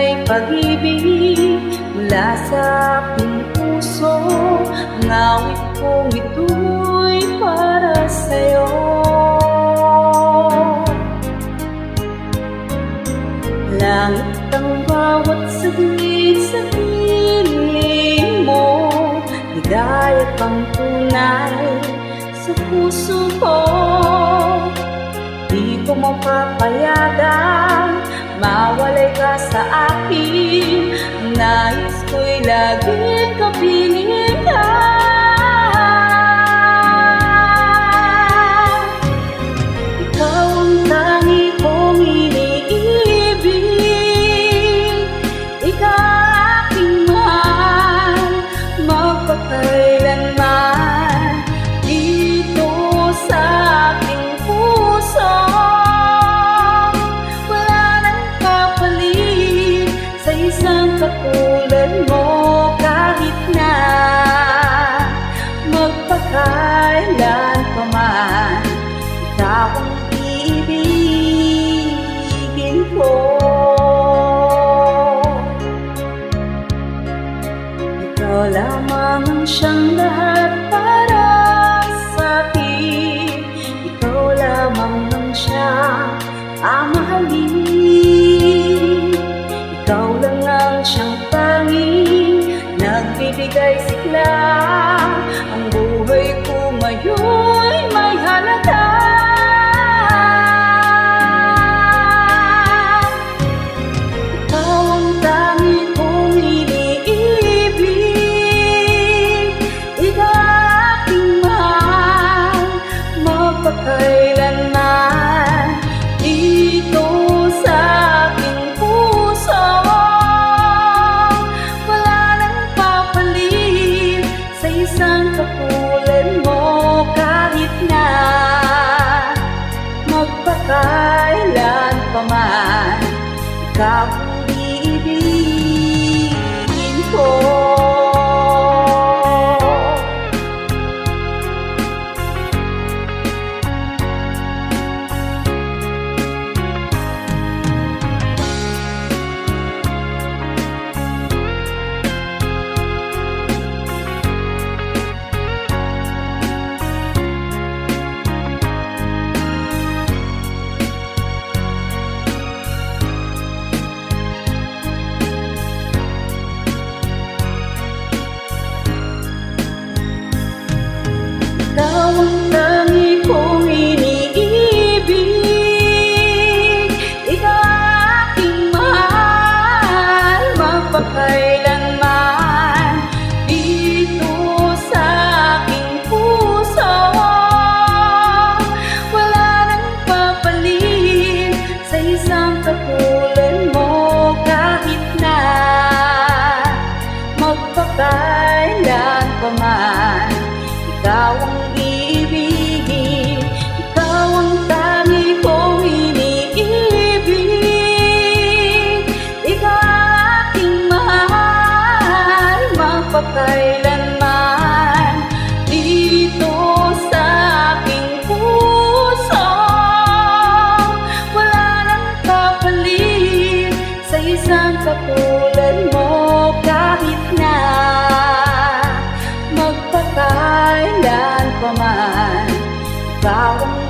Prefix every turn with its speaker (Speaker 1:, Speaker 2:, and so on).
Speaker 1: may pag-ibig mula sa aking puso. Ang awit kong ito'y para sa'yo. Langit ang bawat saglit sa piling mo, ligaya kang tunay sa puso ko. Di ko mapapayagang mawalay ka sa akin. Nais ko'y laging kapilingan. Ikaw ang tangi kong iniibig, ikaw aking mahal magpakailanman. Dito sa aking puso wala nang kapalit sa isang katulad mo. Kahit na magpakailan pa man, ikaw ang iibigin ko. Ikaw lamang ang siyang lahat para sa akin. Ikaw lamang ang siyang amahalin. Ikaw lang ang siyang tanging nagbibigay sigla. Ang buhay ko ngayon'y may halaga. Ikaw ang tangi kong iniibig, ikaw aking mahal magpakailanman. Dito sa aking puso wala nang papalit sa isang katulad mo. Kahit na magpakailan pa man, ikaw ang iibigin ko. Ikaw ang tangi kong iniibig, ikaw aking mahal magpakailanman. Dito sa aking puso wala nang papalit sa isang katulad mo. Kahit na magpakailan pa man, ikaw ang ibigin. Ikaw ang tangi kong iniibig, ikaw aking mahal magpakailanman. Dito sa aking puso wala nang kapalit sa isang katulad mo. Kahit na magpakailan pa man, ikaw ang